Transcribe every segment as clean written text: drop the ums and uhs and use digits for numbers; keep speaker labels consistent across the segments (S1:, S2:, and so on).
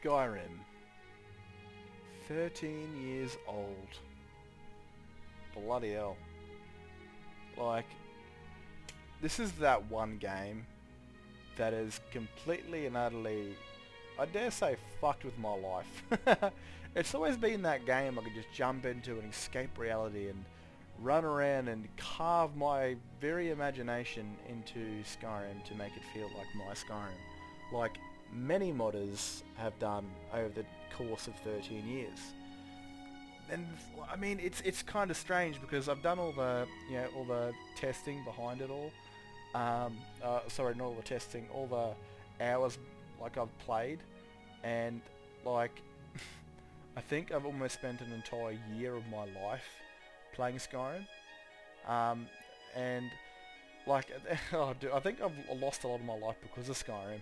S1: Skyrim. 13 years old. Bloody hell. Like, this is that one game that is completely and utterly, I dare say, fucked with my life. It's always been that game I could just jump into and escape reality and run around and carve my very imagination into Skyrim to make it feel like my Skyrim. Like many modders have done over the course of 13 years. And I mean, it's kind of strange because I've done all the all the testing behind it all. Sorry, not all the testing, all the hours like I've played, and like I think I've almost spent an entire year of my life playing Skyrim. And like, oh, dude, I think I've lost a lot of my life because of Skyrim.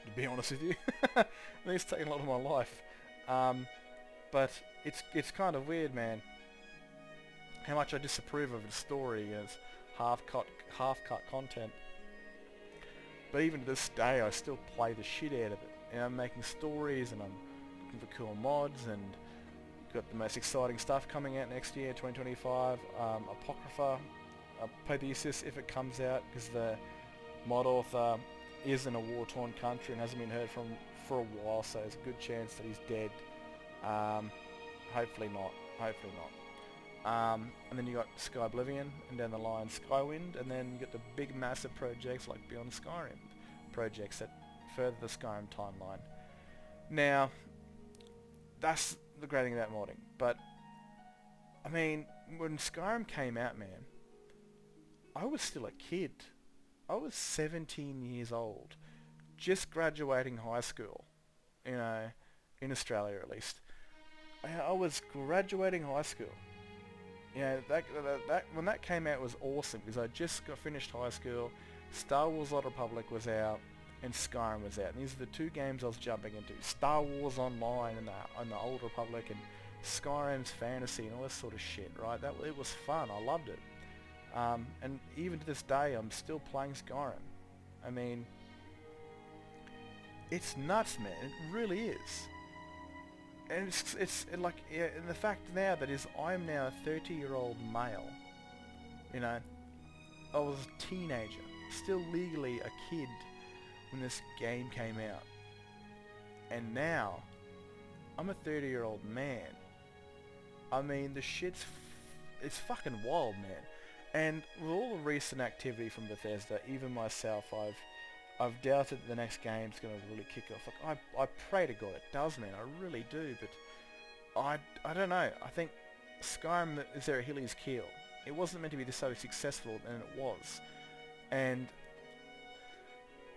S1: To be honest with you, I think it's taken a lot of my life. But it's kind of weird, man. How much I disapprove of the story as half-cut content. But even to this day, I still play the shit out of it. And I'm making stories, and I'm looking for cool mods, and got the most exciting stuff coming out next year, 2025. Apocrypha, Podesis, if it comes out, because the mod author is in a war-torn country and hasn't been heard from for a while, so there's a good chance that he's dead. Hopefully not. Hopefully not. And then you got Sky Oblivion, and down the line Skywind, and then you got the big massive projects like Beyond Skyrim, projects that further the Skyrim timeline. Now, that's the great thing about modding, but I mean, when Skyrim came out, man, I was still a kid. I was 17 years old, just graduating high school, in Australia at least. I was graduating high school. That when that came out was awesome because I just got finished high school, Star Wars: Old Republic was out, and Skyrim was out. And these are the two games I was jumping into: Star Wars Online and the Old Republic, and Skyrim's fantasy and all this sort of shit. Right? It was fun. I loved it. And even to this day, I'm still playing Skyrim. I mean, it's nuts, man. It really is. And and the fact now that is, I'm now a 30-year-old male. I was a teenager, still legally a kid when this game came out. And now, I'm a 30-year-old man. I mean, it's fucking wild, man. And with all the recent activity from Bethesda, even myself, I've doubted the next game's going to really kick off. Like, I pray to God it does, man. I really do. But I don't know. I think Skyrim is their Achilles heel. It wasn't meant to be so successful, and it was. And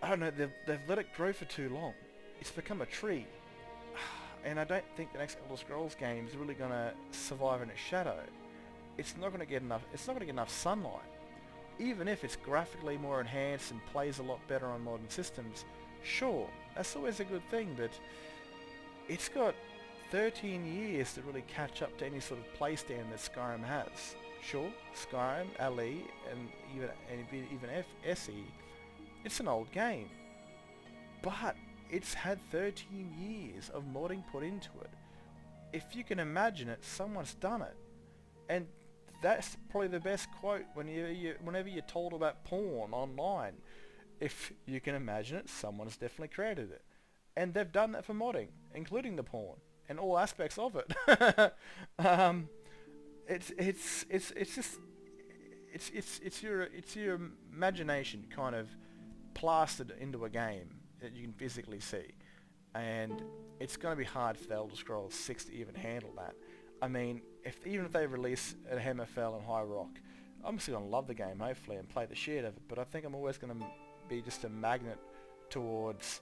S1: I don't know. They've let it grow for too long. It's become a tree. And I don't think the next Elder Scrolls game is really going to survive in its shadow. It's not going to get enough. It's not going to get enough sunlight. Even if it's graphically more enhanced and plays a lot better on modern systems, sure, that's always a good thing, but it's got 13 years to really catch up to any sort of play standard that Skyrim has. Sure, Skyrim, LE, and even SE, it's an old game, but it's had 13 years of modding put into it. If you can imagine it, someone's done it. And that's probably the best quote whenever you're told about porn online. If you can imagine it, someone's definitely created it. And they've done that for modding, including the porn, and all aspects of it. It's your imagination kind of plastered into a game that you can physically see. And it's going to be hard for the Elder Scrolls 6 to even handle that. I mean, even if they release a Hammerfell and High Rock, I'm still going to love the game, hopefully, and play the shit of it, but I think I'm always going to be just a magnet towards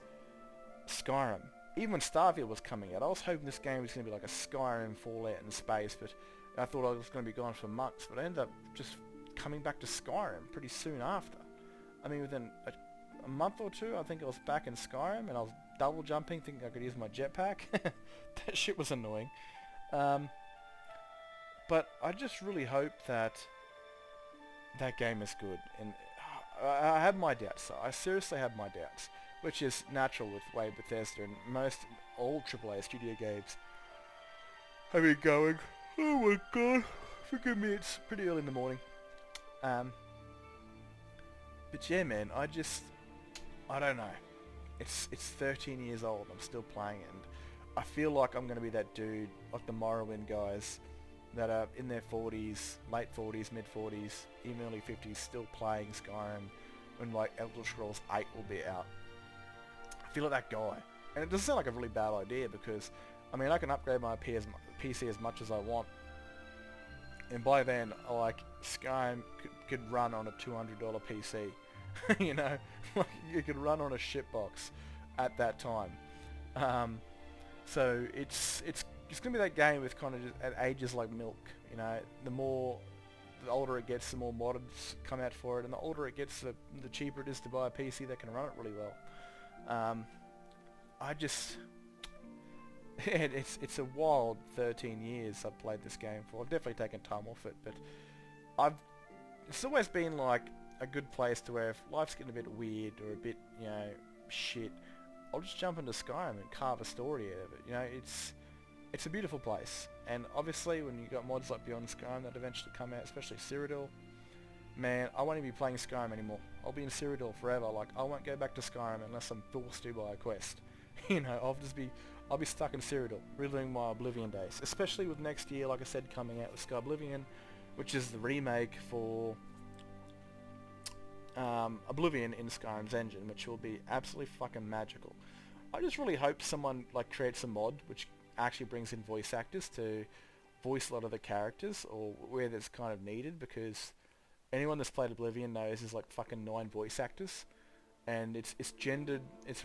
S1: Skyrim. Even when Starfield was coming out, I was hoping this game was going to be like a Skyrim Fallout in space, but I thought I was going to be gone for months, but I ended up just coming back to Skyrim pretty soon after. I mean, within a month or two, I think I was back in Skyrim, and I was double jumping, thinking I could use my jetpack. That shit was annoying. But I just really hope that that game is good, and I have my doubts. I seriously have my doubts. which is natural with the way Bethesda and most all AAA studio games have been going. Oh my god, forgive me, it's pretty early in the morning. But yeah, man, I don't know. It's 13 years old. I'm still playing it, and I feel like I'm gonna be that dude, like the Morrowind guys, that are in their 40s, late 40s, mid 40s, even early 50s, still playing Skyrim when like Elder Scrolls 8 will be out. I feel like that guy, and it doesn't sound like a really bad idea because, I mean, I can upgrade my PC as much as I want, and by then, like Skyrim could run on a $200 PC. You know, like you could run on a shitbox at that time. So it's gonna be that game with kind of just at ages like milk. You know, the older it gets, the more mods come out for it, and the older it gets, the cheaper it is to buy a PC that can run it really well. It's a wild 13 years I've played this game for. I've definitely taken time off it, but it's always been like a good place to where if life's getting a bit weird or a bit, you know, shit, I'll just jump into Skyrim and carve a story out of it. You know, it's a beautiful place, and obviously when you got mods like Beyond Skyrim that eventually come out, especially Cyrodiil, man, I won't even be playing Skyrim anymore. I'll be in Cyrodiil forever. Like, I won't go back to Skyrim unless I'm forced to by a quest. You know, I'll be stuck in Cyrodiil, reliving my Oblivion days. Especially with next year, like I said, coming out with Sky Oblivion, which is the remake for Oblivion in Skyrim's engine, which will be absolutely fucking magical. I just really hope someone like creates a mod which actually brings in voice actors to voice a lot of the characters, or where that's kind of needed, because anyone that's played Oblivion knows there's like fucking 9 voice actors, and it's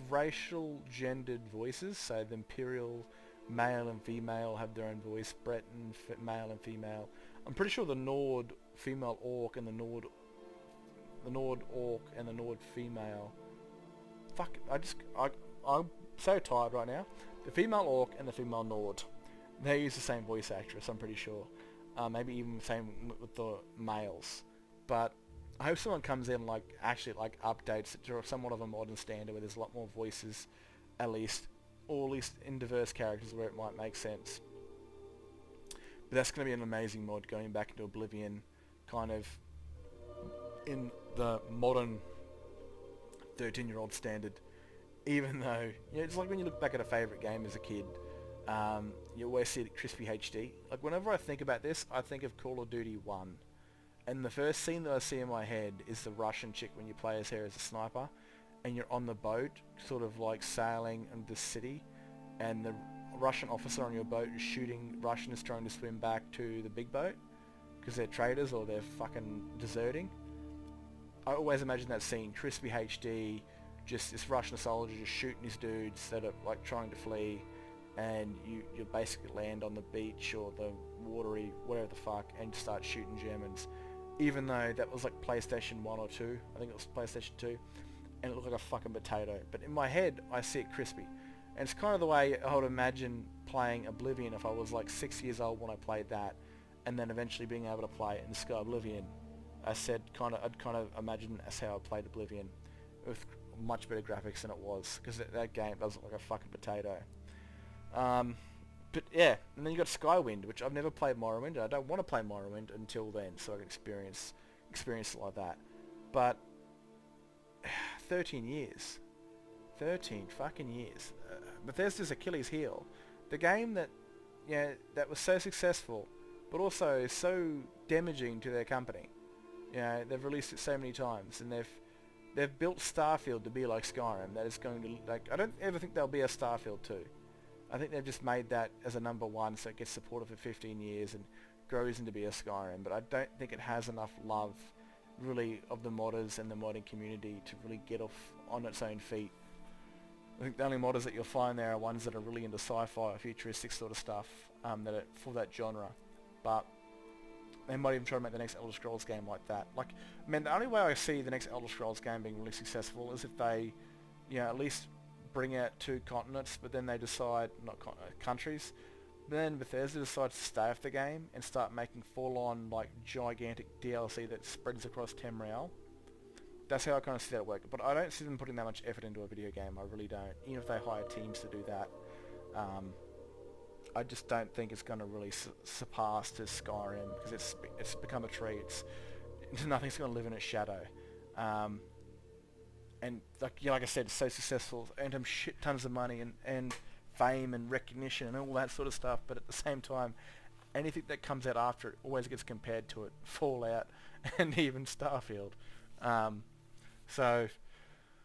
S1: racial gendered voices. So the Imperial male and female have their own voice, Breton male and female. I'm pretty sure the Nord female orc and the Nord orc and the Nord female. Fuck, I'm so tired right now. The female orc and the female Nord, they use the same voice actress, I'm pretty sure. Maybe even the same with the males. But I hope someone comes in like actually like updates it to somewhat of a modern standard where there's a lot more voices, at least, or at least in diverse characters where it might make sense. But that's going to be an amazing mod, going back into Oblivion, kind of in the modern 13-year-old standard. Even though, you know, it's like when you look back at a favourite game as a kid, you always see it crispy HD. Like, whenever I think about this, I think of Call of Duty 1. And the first scene that I see in my head is the Russian chick when you play as her as a sniper, and you're on the boat, sort of like sailing in the city, and the Russian officer on your boat is shooting Russians trying to swim back to the big boat, because they're traitors or they're fucking deserting. I always imagine that scene, crispy HD, just this Russian soldier just shooting his dudes that are like trying to flee, and you basically land on the beach or the watery, whatever the fuck, and start shooting Germans. Even though that was like PlayStation 1 or 2, I think it was PlayStation 2, and it looked like a fucking potato. But in my head, I see it crispy. And it's kind of the way I would imagine playing Oblivion if I was like 6 years old when I played that, and then eventually being able to play it in Sky Oblivion. I'd kind of imagine that's how I played Oblivion, with much better graphics than it was, because that game does look like a fucking potato. But yeah, and then you got Skywind, which I've never played Morrowind, and I don't want to play Morrowind until then, so I can experience it like that. But 13 years, 13 fucking years. Bethesda's Achilles heel, the game that, you know, that was so successful, but also so damaging to their company. You know, they've released it so many times, and they've built Starfield to be like Skyrim. That is going to, like, I don't ever think there'll be a Starfield 2. I think they've just made that as a number 1 so it gets supported for 15 years and grows into be a Skyrim, but I don't think it has enough love, really, of the modders and the modding community to really get off on its own feet. I think the only modders that you'll find there are ones that are really into sci-fi or futuristic sort of stuff, that are for that genre. But they might even try to make the next Elder Scrolls game like that. Like, I mean, the only way I see the next Elder Scrolls game being really successful is if they, you know, at least bring out 2 continents, but then they decide, not countries, but then Bethesda decides to stay off the game and start making full-on, like, gigantic DLC that spreads across Tamriel. that's how I kind of see that work. But I don't see them putting that much effort into a video game. I really don't. Even if they hire teams to do that, I just don't think it's going to really surpass to Skyrim, because it's become a tree. Nothing's going to live in its shadow. And like I said, it's so successful, earned them shit tons of money and fame and recognition and all that sort of stuff. But at the same time, anything that comes out after it always gets compared to it. Fallout and even Starfield. So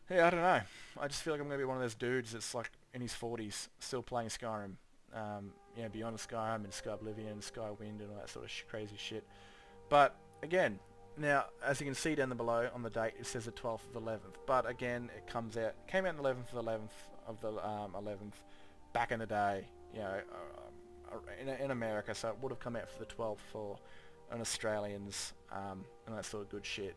S1: yeah, I don't know. I just feel like I'm going to be one of those dudes that's like in his 40s still playing Skyrim. Beyond the Skyrim and Sky Oblivion, Skywind and all that sort of crazy shit. But again, now as you can see down below on the date, it says the 12th of the 11th. But again, came out on the 11th of the 11th back in the day, in America. So it would have come out for the 12th for an Australians and that sort of good shit.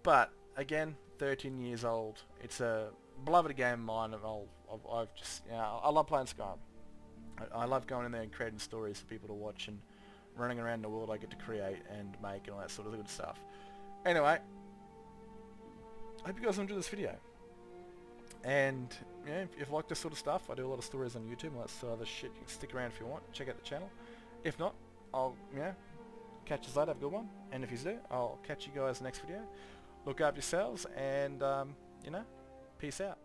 S1: But again, 13 years old. It's a beloved game of mine. I love playing Skyrim. I love going in there and creating stories for people to watch and running around the world I get to create and make and all that sort of good stuff. Anyway, I hope you guys enjoyed this video. And if you like this sort of stuff, I do a lot of stories on YouTube and all that sort of other shit. You can stick around if you want. Check out the channel. If not, I'll catch you later. Have a good one. And if you do, I'll catch you guys next video. Look after yourselves and peace out.